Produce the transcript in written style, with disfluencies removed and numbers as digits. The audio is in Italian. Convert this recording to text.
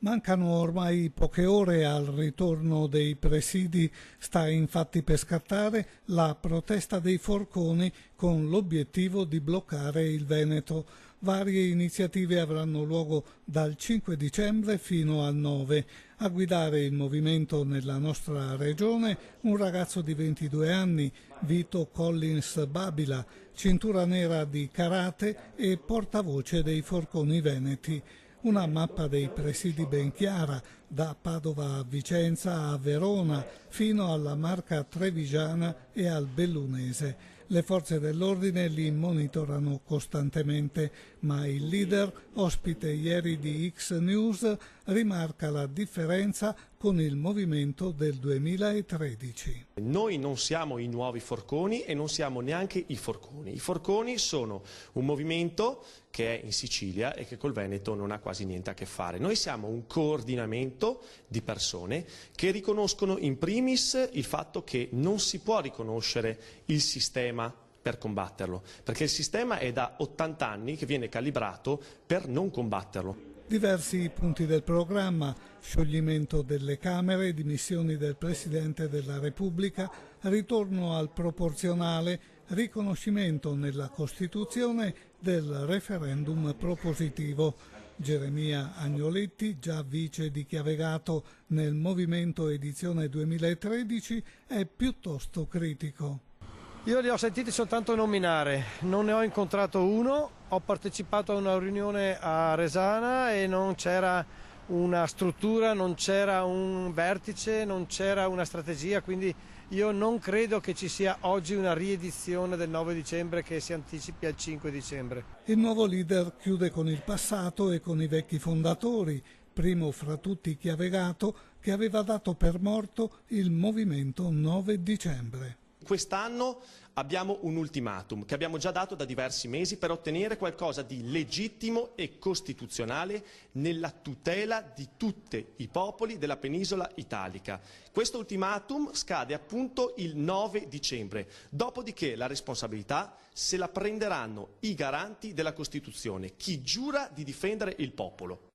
Mancano ormai poche ore al ritorno dei presidi, sta infatti per scattare la protesta dei forconi con l'obiettivo di bloccare il Veneto. Varie iniziative avranno luogo dal 5 dicembre fino al 9. A guidare il movimento nella nostra regione un ragazzo di 22 anni, Vito Collins Babila, cintura nera di karate e portavoce dei forconi veneti. Una mappa dei presidi ben chiara, da Padova a Vicenza a Verona, fino alla Marca Trevigiana e al Bellunese. Le forze dell'ordine li monitorano costantemente, ma il leader, ospite ieri di X News, rimarca la differenza con il movimento del 2013. Noi non siamo i nuovi forconi e non siamo neanche i forconi. I forconi sono un movimento che è in Sicilia e che col Veneto non ha quasi niente a che fare. Noi siamo un coordinamento di persone che riconoscono in primis il fatto che non si può riconoscere il sistema per combatterlo, perché il sistema è da 80 anni che viene calibrato per non combatterlo. Diversi punti del programma: scioglimento delle Camere, dimissioni del Presidente della Repubblica, ritorno al proporzionale, riconoscimento nella Costituzione del referendum propositivo. Geremia Agnoletti, già vice di Chiavegato nel Movimento Edizione 2013, è piuttosto critico. Io li ho sentiti soltanto nominare, non ne ho incontrato uno, ho partecipato a una riunione a Resana e non c'era una struttura, non c'era un vertice, non c'era una strategia, quindi io non credo che ci sia oggi una riedizione del 9 dicembre che si anticipi al 5 dicembre. Il nuovo leader chiude con il passato e con i vecchi fondatori, primo fra tutti Chiavegato, che aveva dato per morto il movimento 9 dicembre. Quest'anno abbiamo un ultimatum che abbiamo già dato da diversi mesi per ottenere qualcosa di legittimo e costituzionale nella tutela di tutti i popoli della penisola italica. Questo ultimatum scade appunto il 9 dicembre, dopodiché la responsabilità se la prenderanno i garanti della Costituzione, chi giura di difendere il popolo.